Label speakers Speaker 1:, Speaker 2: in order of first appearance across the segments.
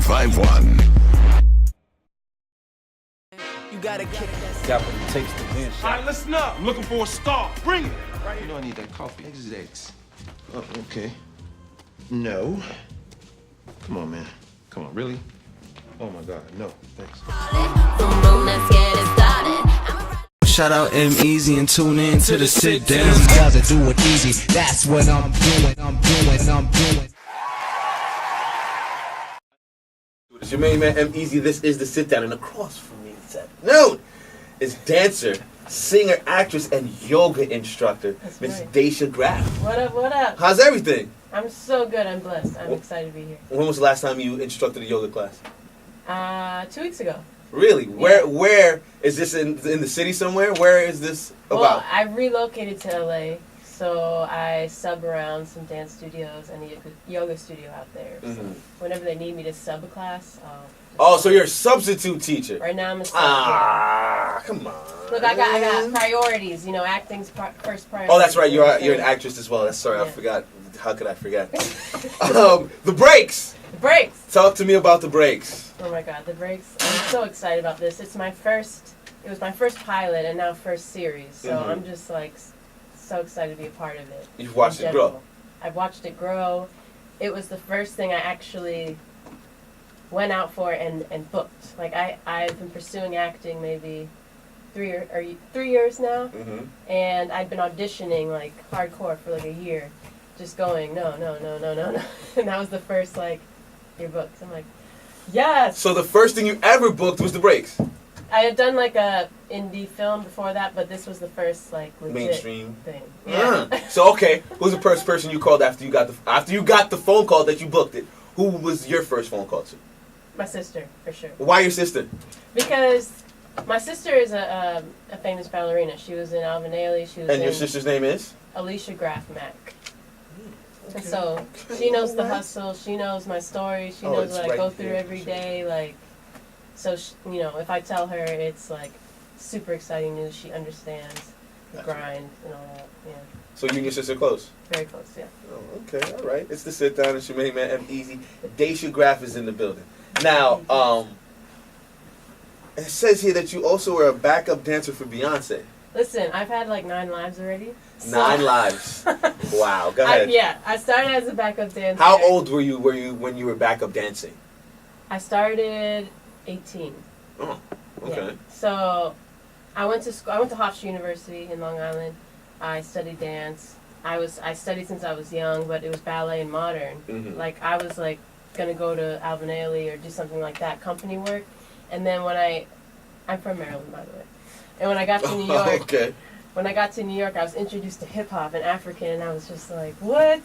Speaker 1: 1051.
Speaker 2: You gotta kick that.
Speaker 3: Got what it takes to win.
Speaker 4: All right, listen up. I'm looking for a star. Bring it.
Speaker 5: Right. You know I need that coffee. Eggs is eggs. Oh, okay. No. Come on, man. Come on, really? Oh my God, no. Thanks.
Speaker 6: Shout out Emez and tune in to the Sit Down.
Speaker 7: Doesn't do it easy. That's what I'm doing.
Speaker 8: It's your main man, Emez. This is the Sit Down, and across from me this afternoon is dancer, singer, actress, and yoga instructor, Miss Daisha Graf.
Speaker 9: What up, what up?
Speaker 8: How's everything?
Speaker 9: I'm so good, I'm blessed. I'm excited to be here.
Speaker 8: When was the last time you instructed a yoga class?
Speaker 9: 2 weeks ago.
Speaker 8: Really?
Speaker 9: Yeah.
Speaker 8: Where is this in the city somewhere? Where is this about?
Speaker 9: Well, I relocated to LA, so I sub around some dance studios and a yoga studio out there. So whenever they need me to sub a class,
Speaker 8: oh, so you're a substitute teacher.
Speaker 9: Right now I'm a sub.
Speaker 8: Come on.
Speaker 9: Look, I got priorities. You know, acting's first priority.
Speaker 8: Oh, that's right. You're an actress as well. Sorry, yeah. I forgot. How could I forget? The breaks.
Speaker 9: The breaks.
Speaker 8: Talk to me about the breaks.
Speaker 9: Oh my God, the breaks! I'm so excited about this. It was my first pilot and now first series. So I'm just like so excited to be a part of it.
Speaker 8: You've watched it grow.
Speaker 9: I've watched it grow. It was the first thing I actually went out for and booked. Like I've been pursuing acting maybe 3 years now, and I'd been auditioning like hardcore for like a year, just going no, and that was the first like, you're booked. I'm like, yes. So
Speaker 8: the first thing you ever booked was the breaks.
Speaker 9: I had done like a indie film before that, but this was the first like legit
Speaker 8: mainstream
Speaker 9: thing. Yeah.
Speaker 8: So okay, who's the first person you called after you got the phone call that you booked it? Who was your first phone call to?
Speaker 9: My sister, for sure.
Speaker 8: Why your sister?
Speaker 9: Because my sister is a famous ballerina. She was in Alvin Ailey.
Speaker 8: And your sister's name is?
Speaker 9: Daisha Graf Mack. Okay. So she knows the hustle. She knows my story. She knows what I go through every day. Like, so she, you know, if I tell her it's like super exciting news, she understands the grind and all that. Yeah.
Speaker 8: So you and your sister close?
Speaker 9: Very close, yeah.
Speaker 8: Oh, okay, all right. It's the Sit Down. It's your main man, Emez. Daisha Graf is in the building. Now, it says here that you also were a backup dancer for Beyonce.
Speaker 9: Listen, I've had like 9 lives already. So
Speaker 8: 9 lives. Wow. Go ahead.
Speaker 9: I started as a backup dancer.
Speaker 8: How old were you when you were backup dancing?
Speaker 9: I started 18.
Speaker 8: Oh, okay.
Speaker 9: Yeah. So I went to school. I went to Hofstra University in Long Island. I studied dance. I studied since I was young, but it was ballet and modern. Like I was like gonna go to Alvin Ailey or do something like that, company work. And then I'm from Maryland, by the way. And when I got to New York, I was introduced to hip hop and African, and I was just like, what?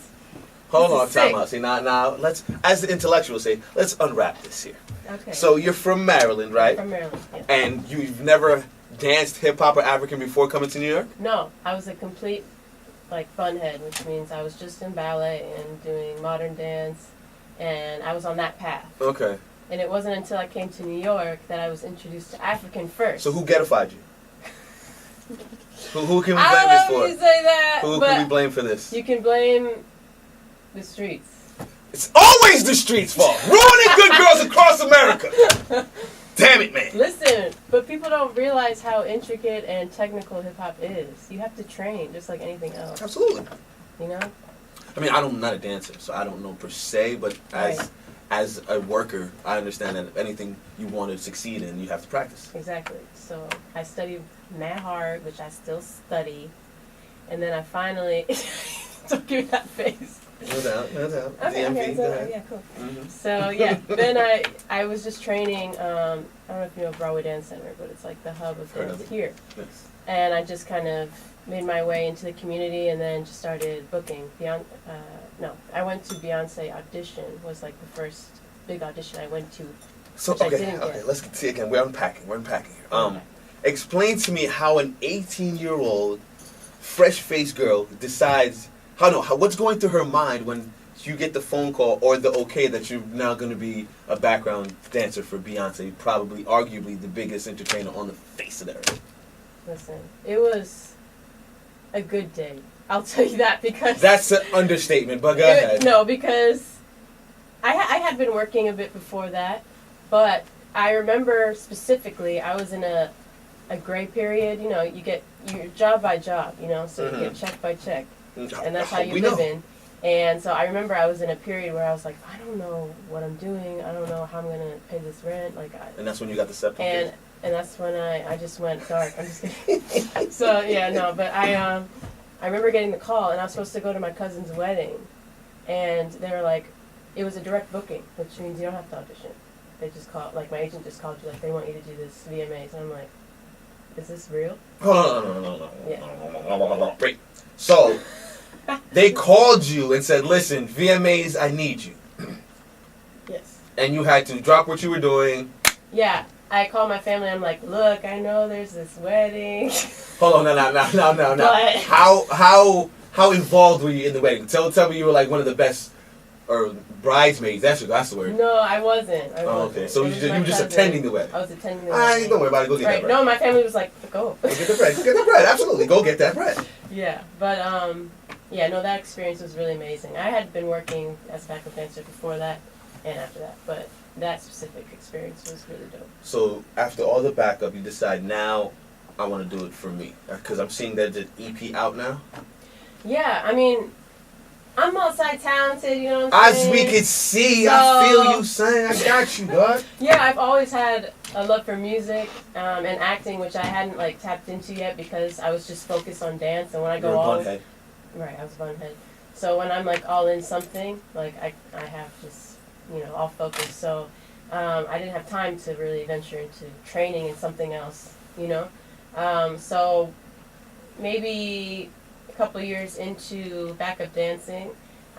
Speaker 8: Hold on, time out. See, now let's, as the intellectuals say, let's unwrap this here.
Speaker 9: Okay.
Speaker 8: So you're from Maryland, right?
Speaker 9: I'm from Maryland, yeah.
Speaker 8: And you've never danced hip hop or African before coming to New York?
Speaker 9: No, I was a complete like funhead, which means I was just in ballet and doing modern dance, and I was on that path.
Speaker 8: Okay.
Speaker 9: And it wasn't until I came to New York that I was introduced to African first.
Speaker 8: So who ghettofied you? Who can we blame this for?
Speaker 9: I don't know if you say that.
Speaker 8: Who can we blame for this?
Speaker 9: You can blame the streets.
Speaker 8: It's always the streets' fault. Ruining good girls across America. Damn it, man.
Speaker 9: Listen, but people don't realize how intricate and technical hip-hop is. You have to train just like anything else.
Speaker 8: Absolutely.
Speaker 9: You know?
Speaker 8: I mean, I'm not a dancer, so I don't know per se, but as a worker, I understand that anything you want to succeed in, you have to practice.
Speaker 9: Exactly. So I studied mad hard, which I still study, and then I finally don't give me that face.
Speaker 8: No doubt.
Speaker 9: Okay, yeah, cool. So yeah, then I was just training. I don't know if you know Broadway Dance Center, but it's like the hub of dance here.
Speaker 8: Yes.
Speaker 9: And I just kind of made my way into the community, and then just started booking. I went to Beyonce audition. Was like the first big audition I went to.
Speaker 8: So okay, let's see again. We're unpacking here. Explain to me how an 18-year-old, fresh-faced girl decides. What's going through her mind when you get the phone call or the okay that you're now going to be a background dancer for Beyonce, probably, arguably, the biggest entertainer on the face of the earth?
Speaker 9: Listen, it was a good day. I'll tell you that because...
Speaker 8: That's an understatement, but go ahead.
Speaker 9: No, because I had been working a bit before that, but I remember specifically I was in a gray period. You know, you get your job by job. You know, so you get check by check, and that's how you live in. And so I remember I was in a period where I was like, I don't know what I'm doing. I don't know how I'm gonna pay this rent. And
Speaker 8: that's when you got the septum.
Speaker 9: And that's when I just went dark. I'm just kidding. So yeah, no, but I remember getting the call, and I was supposed to go to my cousin's wedding, and they were like, it was a direct booking, which means you don't have to audition. They just called, like my agent just called you, like they want you to do this VMAs, and I'm like, is this real?
Speaker 8: Hold on, no.
Speaker 9: Yeah.
Speaker 8: Wait. So they called you and said, listen, VMAs, I need you.
Speaker 9: Yes. And
Speaker 8: you had to drop what you were doing.
Speaker 9: Yeah. I called my family. I'm like, look, I know there's this wedding.
Speaker 8: Hold on, no.
Speaker 9: But
Speaker 8: How involved were you in the wedding? Tell me you were like one of the best or bridesmaids. That's the word.
Speaker 9: No, I wasn't.
Speaker 8: Okay. So you were just attending the wedding.
Speaker 9: I was attending the wedding.
Speaker 8: Don't worry about it. Go get that bread.
Speaker 9: No, my family was like, go.
Speaker 8: Go get the bread. Get the bread. Absolutely. Go get that bread.
Speaker 9: Yeah, but yeah, no, that experience was really amazing. I had been working as a backup dancer before that and after that, but that specific experience was really dope.
Speaker 8: So after all the backup, you decide now I want to do it for me because I'm seeing that the EP out now.
Speaker 9: Yeah, I mean, I'm multi-talented, you know what I'm saying?
Speaker 8: As we could see, so, I feel you saying, I got you, dog.
Speaker 9: Yeah, I've always had a love for music and acting, which I hadn't like tapped into yet because I was just focused on dance. And when I go all
Speaker 8: bunhead.
Speaker 9: Right, I was a bunhead. So when I'm like all in something, like I have just all focus. So I didn't have time to really venture into training in something else, So maybe a couple years into backup dancing,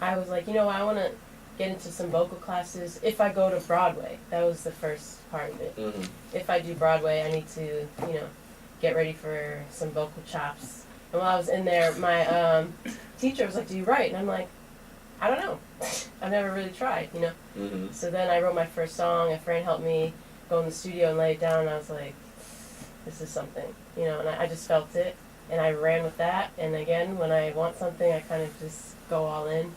Speaker 9: I was like, I want to get into some vocal classes if I go to Broadway. That was the first part of it. Mm-hmm. If I do Broadway, I need to, get ready for some vocal chops. And while I was in there, my teacher was like, do you write? And I'm like, I don't know. I've never really tried, Mm-hmm. So then I wrote my first song. A friend helped me go in the studio and lay it down. And I was like, this is something, and I just felt it. And I ran with that. And again, when I want something, I kind of just go all in.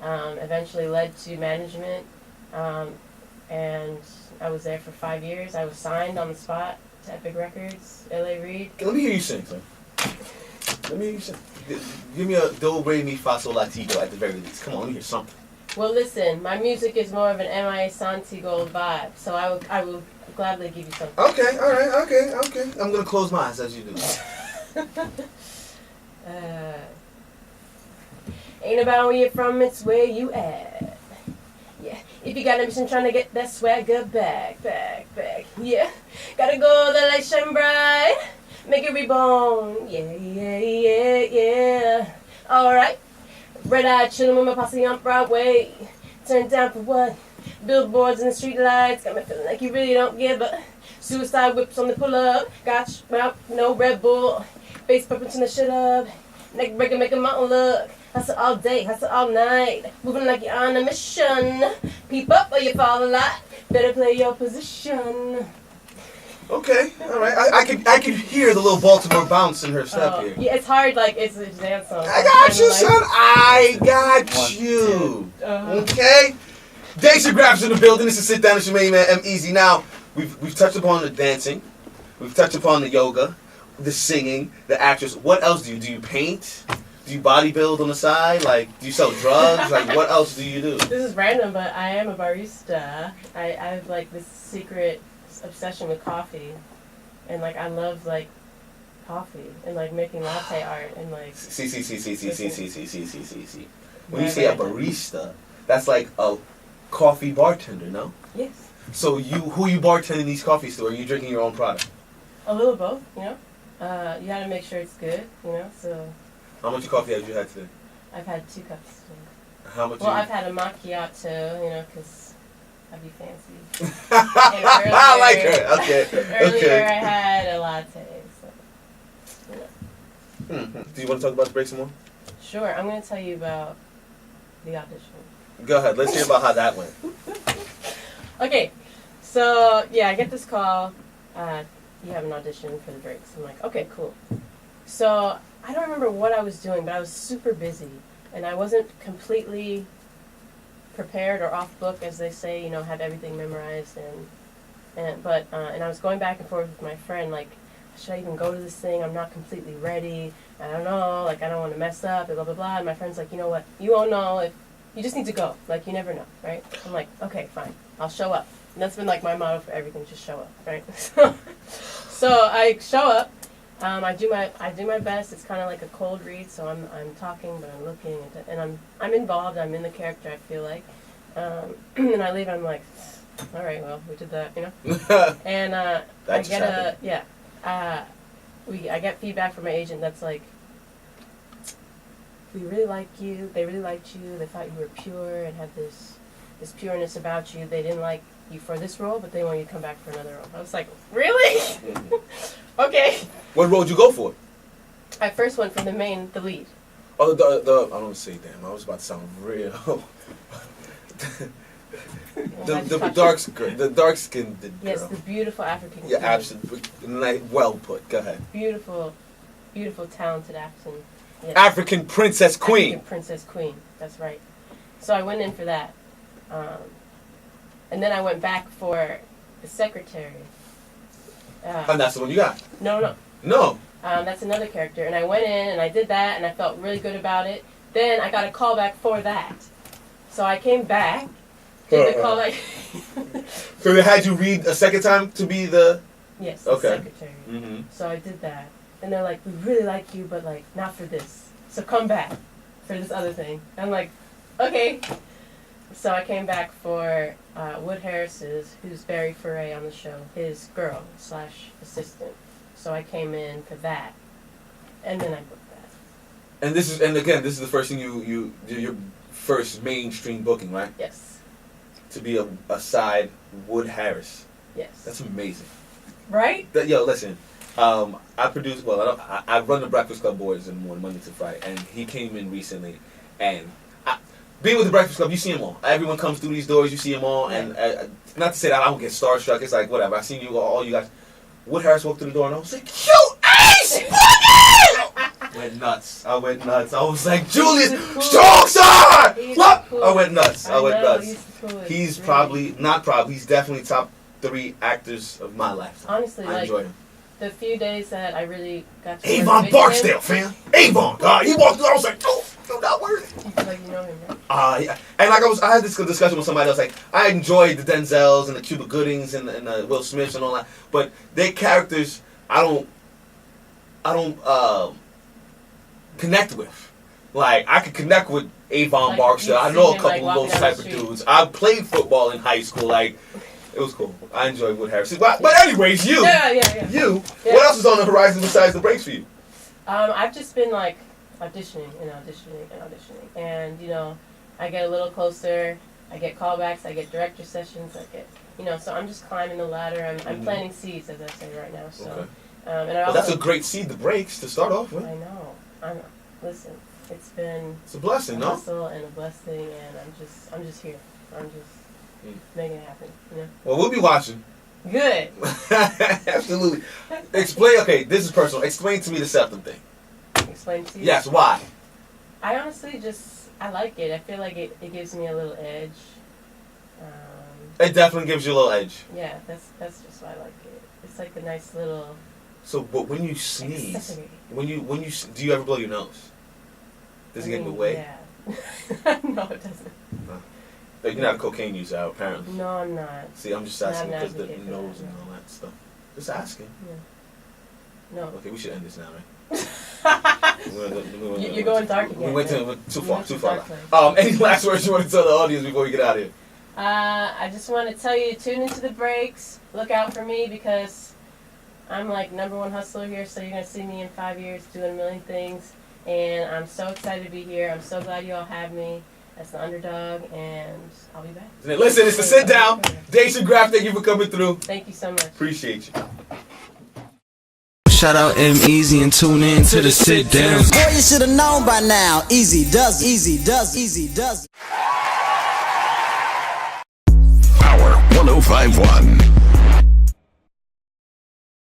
Speaker 9: Eventually led to management. And I was there for 5 years. I was signed on the spot to Epic Records, LA Reid.
Speaker 8: Let me hear you sing, son. Let me hear you sing. Give me a do, re, mi, fa, sol, la, ti, do at the very least. Come on, let me hear something.
Speaker 9: Well, listen, my music is more of an M.I.A. Santi Gold vibe, so I will gladly give you something.
Speaker 8: Okay, all right, okay. I'm going to close my eyes as you do.
Speaker 9: Ain't about where you're from, it's where you at. Yeah, if you got a mission trying to get that swagger back. Yeah, gotta go the light shine bright. Make it reborn, yeah. Alright, red-eyed chillin' with my posse on Broadway. Turned down for what? Billboards in the street lights. Got me feeling like you really don't give a. Suicide whips on the pull-up. Got you out, no Red Bull. Bass pumping to the shit up. Neck breaking, make a mountain look. Hustle all day, hustle all night. Moving like you're on a mission. Peep up or you fall a lot. Better play your position.
Speaker 8: Okay, all right. I could hear the little Baltimore bounce in her step here.
Speaker 9: Yeah, it's hard. Like it's a dance song.
Speaker 8: I got you, son. I got you. Okay. Daisha Graf's in the building. This is Sitdown. It's your main man, Emez. Now we've touched upon the dancing, we've touched upon the yoga, the singing, the actress. What else do you do? You paint? Do you bodybuild on the side? Like, do you sell drugs? Like, what else do you do?
Speaker 9: This is random, but I am a barista. I have like this secret obsession with coffee, and like I love like coffee and like making latte art and like. See. When you say a barista, that's like a coffee bartender, no? Yes. So who you bartending these coffees to? Or are you drinking your own product? A little both, You gotta make sure it's good, So.
Speaker 8: How much coffee have you had today?
Speaker 9: I've had 2 cups today.
Speaker 8: How much?
Speaker 9: Well, I've had a macchiato, because I'd be fancy.
Speaker 8: I like her. Okay.
Speaker 9: Earlier I had a latte. So,
Speaker 8: Do you want to talk about the break some more?
Speaker 9: Sure. I'm going to tell you about the audition.
Speaker 8: Go ahead. Let's hear about how that went.
Speaker 9: Okay. So, yeah, I get this call. You have an audition for the breaks. I'm like, okay, cool. So, I don't remember what I was doing, but I was super busy. And I wasn't completely prepared or off book, as they say, you know, have everything memorized, and I was going back and forth with my friend, like, should I even go to this thing? I'm not completely ready. I don't know, like, I don't want to mess up, blah, blah, blah. And my friend's like, you know what, you won't know if, you just need to go. Like, you never know, right? I'm like, okay, fine, I'll show up. And that's been, like, my motto for everything, just show up, right? So I show up. I do my best. It's kind of like a cold read, so I'm talking, but I'm looking, and I'm involved. I'm in the character, I feel like. And I leave, and I'm like, all right, well, we did that, you know? And I get feedback from my agent that's like, we really like you, they really liked you, they thought you were pure and had this pureness about you. They didn't like you for this role, but they want you to come back for another role. I was like, really? Okay.
Speaker 8: What role did you go for?
Speaker 9: I first went for the lead.
Speaker 8: Oh, the I don't say damn. I was about to sound real. the dark skinned girl.
Speaker 9: Yes, the beautiful African.
Speaker 8: Yeah, absolutely. Well put. Go ahead.
Speaker 9: Beautiful, talented African. Yes.
Speaker 8: African princess queen.
Speaker 9: African princess queen. That's right. So I went in for that, and then I went back for the secretary.
Speaker 8: And that's the one you got.
Speaker 9: No. That's another character, and I went in and I did that, and I felt really good about it. Then I got a call back for that, so I came back. Did the call back.
Speaker 8: So they had you read a second time to be the.
Speaker 9: Yes. The secretary.
Speaker 8: Mm-hmm.
Speaker 9: So I did that, and they're like, "We really like you, but like not for this. So come back for this other thing." I'm like, "Okay." So I came back for Wood Harris's, who's Barry Foray on the show, his girl / assistant. So I came in for that, and then I booked that.
Speaker 8: And this is the first thing you your first mainstream booking, right?
Speaker 9: Yes.
Speaker 8: To be a side Wood Harris.
Speaker 9: Yes.
Speaker 8: That's amazing.
Speaker 9: Right?
Speaker 8: Yo, listen. I produce. Well, I run the Breakfast Club boys in the morning, Monday to Friday, and he came in recently, and. Being with the Breakfast Club, you see them all. Everyone comes through these doors, you see them all. And not to say that I don't get starstruck, it's like, whatever. I seen you all you guys. Wood Harris walked through the door, and I was like, you ace! Went nuts. I was like, Julius, strong side! What? I went nuts. He's he's definitely top 3 actors of my life.
Speaker 9: Honestly,
Speaker 8: I enjoyed him.
Speaker 9: The few days that I really got to
Speaker 8: Avon Barksdale, fam. Avon, God. He walked through, I was like, oh, you're not worthy.
Speaker 9: You feel like you know him, right?
Speaker 8: Yeah. And like I had this discussion with somebody else. Like I enjoyed the Denzels and the Cuba Goodings and the Will Smiths and all that, but their characters I don't connect with. Like I could connect with Avon
Speaker 9: Like,
Speaker 8: Barksdale. I
Speaker 9: you
Speaker 8: know
Speaker 9: see
Speaker 8: a
Speaker 9: him,
Speaker 8: couple
Speaker 9: like,
Speaker 8: of those
Speaker 9: walking down
Speaker 8: type
Speaker 9: the
Speaker 8: of
Speaker 9: street.
Speaker 8: dudes. I played football in high school. Like it was cool. I enjoyed Wood Harris. But anyways, you.
Speaker 9: Yeah.
Speaker 8: You. Yeah. What else is on the horizon besides the breaks for you?
Speaker 9: I've just been like auditioning, and you know, I get a little closer. I get callbacks. I get director sessions. So I'm just climbing the ladder. I'm planting seeds, as I say right now. So,
Speaker 8: Okay.
Speaker 9: And I also,
Speaker 8: That's a great seed, the breaks, to start off with.
Speaker 9: I know. Listen, it's been
Speaker 8: It's a blessing,
Speaker 9: a
Speaker 8: no?
Speaker 9: hustle and a blessing, and I'm just here. I'm just making it happen. You know.
Speaker 8: Well, we'll be watching.
Speaker 9: Good.
Speaker 8: Absolutely. Explain. Okay, this is personal. Explain to me the septum thing.
Speaker 9: Explain to you.
Speaker 8: Yes. Why?
Speaker 9: I honestly I like it. I feel like it gives me a little edge.
Speaker 8: It definitely gives you a little edge.
Speaker 9: Yeah, that's just why I like it. It's like a nice little.
Speaker 8: So, but when you sneeze,
Speaker 9: accessory.
Speaker 8: when you do you ever blow your nose? Does it get in the way?
Speaker 9: Yeah. No, it doesn't.
Speaker 8: Like, you're not a cocaine user, apparently.
Speaker 9: No, I'm not.
Speaker 8: See, I'm just asking
Speaker 9: No, I'm
Speaker 8: because
Speaker 9: not
Speaker 8: the
Speaker 9: advocate for
Speaker 8: nose
Speaker 9: that,
Speaker 8: and
Speaker 9: no.
Speaker 8: all that stuff. Just asking.
Speaker 9: Yeah. No.
Speaker 8: Okay, we should end this now, right?
Speaker 9: You're going dark again.
Speaker 8: We went too far.
Speaker 9: dark place.
Speaker 8: Any last words you want to tell the audience before we get out of here?
Speaker 9: I just want to tell you to tune into the breaks. Look out for me because I'm like #1 hustler here. So you're gonna see me in 5 years doing a million things, and I'm so excited to be here. I'm so glad you all have me as the underdog, and I'll be back.
Speaker 8: Listen, it's the Sit Down. Daisha Graf, thank you for coming through.
Speaker 9: Thank you so much.
Speaker 8: Appreciate you.
Speaker 6: Shout out Emez and tune in to the Sit Down.
Speaker 2: Boy, you should have known by now. Easy does, easy does, easy does.
Speaker 1: Power 1051.